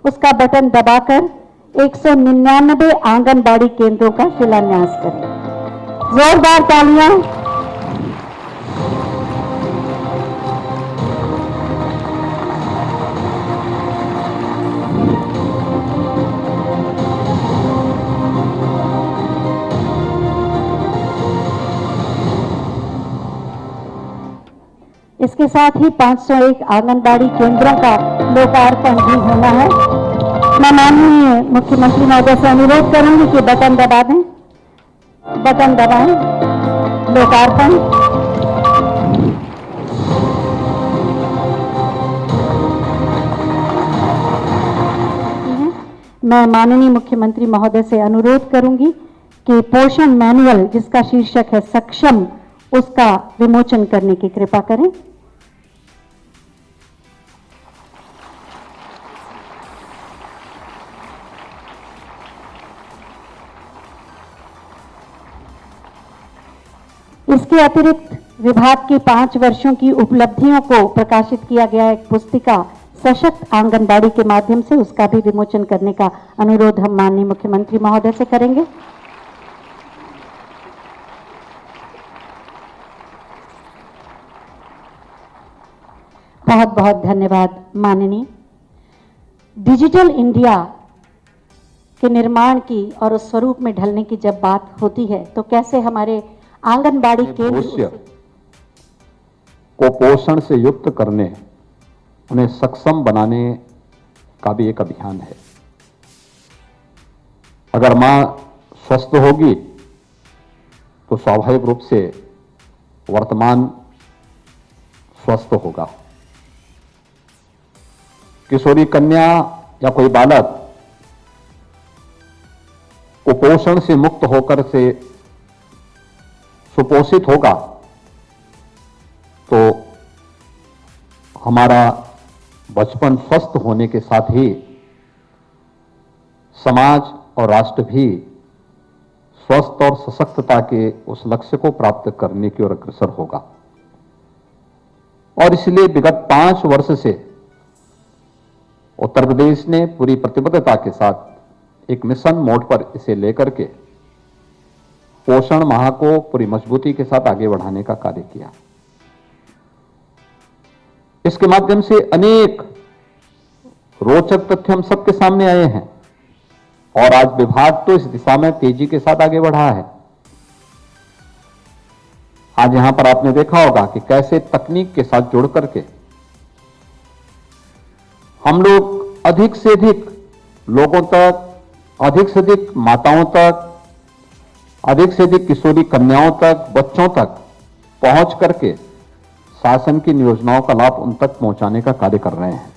उसका बटन दबाकर 199 आंगनबाड़ी केंद्रों का शिलान्यास करें। जोरदार तालियां। इसके साथ ही 501 आंगनबाड़ी केंद्रों का लोकार्पण भी होना है। मैं माननीय मुख्यमंत्री महोदय से अनुरोध करूंगी कि बटन दबा दें, बटन दबाएं। लोकार्पण। मैं माननीय मुख्यमंत्री महोदय से अनुरोध करूंगी कि पोषण मैनुअल जिसका शीर्षक है सक्षम, उसका विमोचन करने की कृपा करें। इसके अतिरिक्त विभाग की 5 वर्षों की उपलब्धियों को प्रकाशित किया गया एक पुस्तिका सशक्त आंगनबाड़ी के माध्यम से, उसका भी विमोचन करने का अनुरोध हम माननीय मुख्यमंत्री महोदय से करेंगे। बहुत बहुत धन्यवाद माननीय। डिजिटल इंडिया के निर्माण की और उस स्वरूप में ढलने की जब बात होती है तो कैसे हमारे आंगनबाड़ी केंद्र को पोषण से युक्त करने, उन्हें सक्षम बनाने का भी एक अभियान है। अगर मां स्वस्थ होगी तो स्वाभाविक रूप से वर्तमान स्वस्थ होगा। किशोरी कन्या या कोई बालक कुपोषण से मुक्त होकर से सुपोषित होगा तो हमारा बचपन स्वस्थ होने के साथ ही समाज और राष्ट्र भी स्वस्थ और सशक्तता के उस लक्ष्य को प्राप्त करने की ओर अग्रसर होगा। और इसलिए विगत 5 वर्ष से उत्तर प्रदेश ने पूरी प्रतिबद्धता के साथ एक मिशन मोड पर इसे लेकर के पोषण माह को पूरी मजबूती के साथ आगे बढ़ाने का कार्य किया। इसके माध्यम से अनेक रोचक तथ्य हम सबके सामने आए हैं और आज विभाग तो इस दिशा में तेजी के साथ आगे बढ़ा है। आज यहां पर आपने देखा होगा कि कैसे तकनीक के साथ जुड़ करके हम लोग अधिक से अधिक लोगों तक, अधिक से अधिक माताओं तक, अधिक से अधिक किशोरी कन्याओं तक, बच्चों तक पहुंच करके शासन की योजनाओं का लाभ उन तक पहुंचाने का कार्य कर रहे हैं।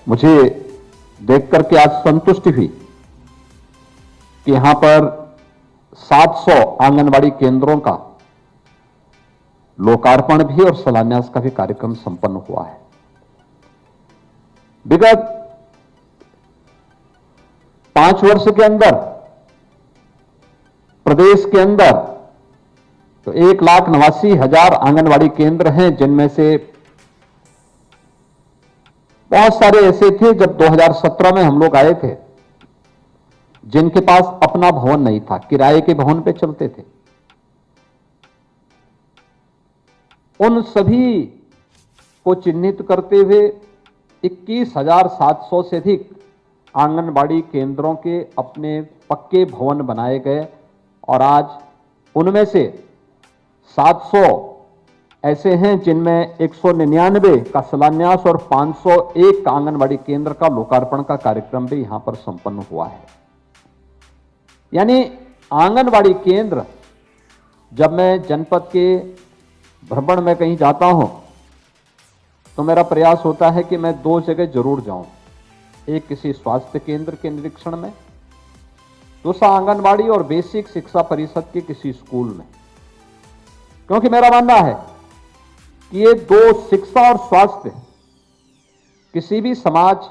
मुझे देख करके आज संतुष्टि हुई कि यहां पर 700 आंगनबाड़ी केंद्रों का लोकार्पण भी और शिलान्यास का भी कार्यक्रम संपन्न हुआ है। विगत 5 वर्ष के अंदर प्रदेश के अंदर तो 1,89,000 आंगनबाड़ी केंद्र हैं, जिनमें से बहुत सारे ऐसे थे जब 2017 में हम लोग आए थे जिनके पास अपना भवन नहीं था, किराए के भवन पे चलते थे। उन सभी को चिन्हित करते हुए 21,700 से अधिक आंगनबाड़ी केंद्रों के अपने पक्के भवन बनाए गए और आज उनमें से 700 ऐसे हैं जिनमें 199 का शिलान्यास और 501 आंगनबाड़ी केंद्र का लोकार्पण का कार्यक्रम भी यहां पर संपन्न हुआ है। यानी आंगनबाड़ी केंद्र, जब मैं जनपद के भ्रमण में कहीं जाता हूं तो मेरा प्रयास होता है कि मैं 2 जगह जरूर जाऊं। एक किसी स्वास्थ्य केंद्र के निरीक्षण में, दूसरा आंगनबाड़ी और बेसिक शिक्षा परिषद के किसी स्कूल में, क्योंकि मेरा मानना है कि ये 2 शिक्षा और स्वास्थ्य किसी भी समाज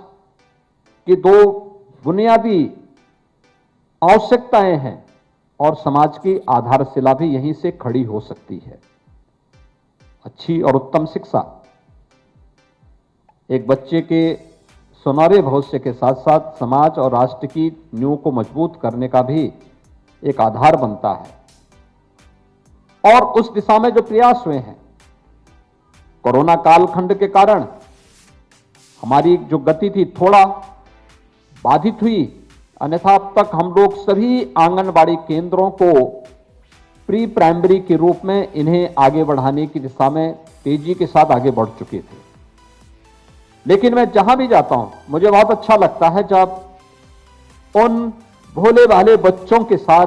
की 2 बुनियादी आवश्यकताएं हैं और समाज की आधारशिला भी यहीं से खड़ी हो सकती है। अच्छी और उत्तम शिक्षा एक बच्चे के सुनहरे भविष्य के साथ साथ समाज और राष्ट्र की नींव को मजबूत करने का भी एक आधार बनता है। और उस दिशा में जो प्रयास हुए हैं, कोरोना कालखंड के कारण हमारी जो गति थी थोड़ा बाधित हुई, अन्यथा अब तक हम लोग सभी आंगनबाड़ी केंद्रों को प्री प्राइमरी के रूप में इन्हें आगे बढ़ाने की दिशा में तेजी के साथ आगे बढ़ चुके थे। लेकिन मैं जहां भी जाता हूं, मुझे बहुत अच्छा लगता है जब उन भोले भाले बच्चों के साथ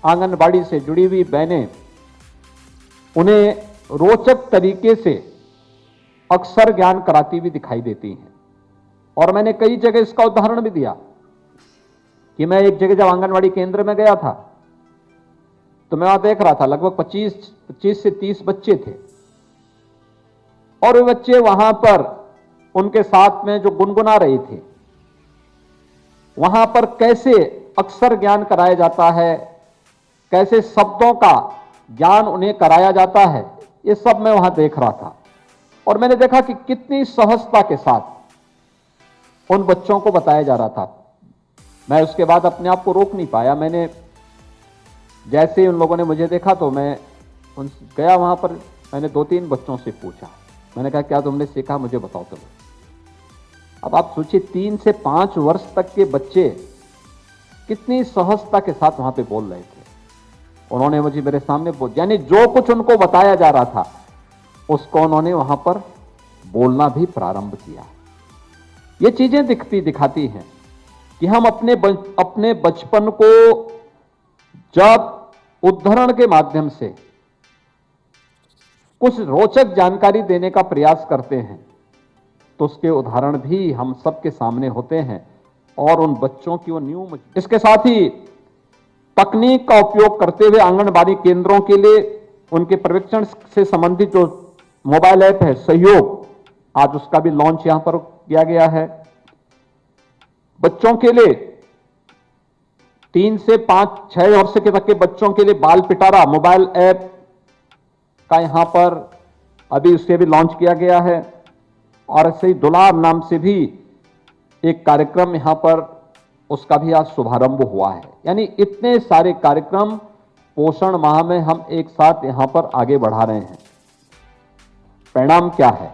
आंगनबाड़ी से जुड़ी हुई बहनें उन्हें रोचक तरीके से अक्षर ज्ञान कराती हुई दिखाई देती हैं। और मैंने कई जगह इसका उदाहरण भी दिया कि मैं एक जगह जब आंगनबाड़ी केंद्र में गया था तो मैं वहां देख रहा था लगभग 25 से 30 बच्चे थे, और वे बच्चे वहां पर उनके साथ में जो गुनगुना रहे थे, वहां पर कैसे अक्षर ज्ञान कराया जाता है, कैसे शब्दों का ज्ञान उन्हें कराया जाता है, ये सब मैं वहां देख रहा था। और मैंने देखा कि कितनी सहजता के साथ उन बच्चों को बताया जा रहा था। मैं उसके बाद अपने आप को रोक नहीं पाया। मैंने जैसे उन लोगों ने मुझे देखा तो मैं गया वहां पर, मैंने 2-3 बच्चों से पूछा, मैंने कहा क्या तुमने सीखा, मुझे बताओ चलो। अब आप सोचिए 3 से 5 वर्ष तक के बच्चे कितनी सहजता के साथ वहां पे बोल रहे थे। उन्होंने मुझे मेरे सामने यानी जो कुछ उनको बताया जा रहा था उसको उन्होंने वहां पर बोलना भी प्रारंभ किया। ये चीजें दिखाती हैं कि हम अपने बचपन को जब उद्धरण के माध्यम से कुछ रोचक जानकारी देने का प्रयास करते हैं तो उसके उदाहरण भी हम सबके सामने होते हैं और उन बच्चों की वो नींव। इसके साथ ही तकनीक का उपयोग करते हुए आंगनबाड़ी केंद्रों के लिए उनके पर्यवेक्षण से संबंधित जो मोबाइल ऐप है सहयोग, आज उसका भी लॉन्च यहां पर किया गया है। बच्चों के लिए 3 से 5-6 वर्ष के तक के बच्चों के लिए बाल पिटारा मोबाइल ऐप का यहां पर अभी उससे भी लॉन्च किया गया है। और ऐसे ही दुलार नाम से भी एक कार्यक्रम यहां पर, उसका भी आज शुभारंभ हुआ है। यानी इतने सारे कार्यक्रम पोषण माह में हम एक साथ यहां पर आगे बढ़ा रहे हैं। परिणाम क्या है?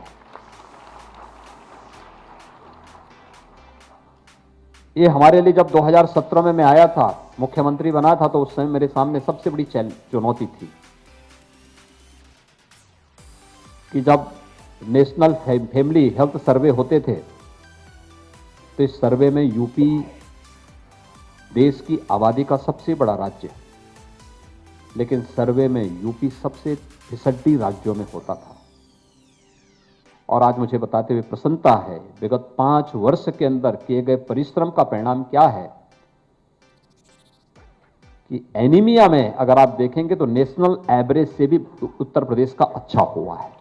ये हमारे लिए जब 2017 में मैं आया था, मुख्यमंत्री बना था, तो उस समय मेरे सामने सबसे बड़ी चुनौती थी कि जब नेशनल फैमिली हेल्थ सर्वे होते थे तो इस सर्वे में यूपी देश की आबादी का सबसे बड़ा राज्य है, लेकिन सर्वे में यूपी सबसे फिसड्डी राज्यों में होता था। और आज मुझे बताते हुए प्रसन्नता है, विगत 5 वर्ष के अंदर किए गए परिश्रम का परिणाम क्या है कि एनीमिया में अगर आप देखेंगे तो नेशनल एवरेज से भी उत्तर प्रदेश का अच्छा हुआ है।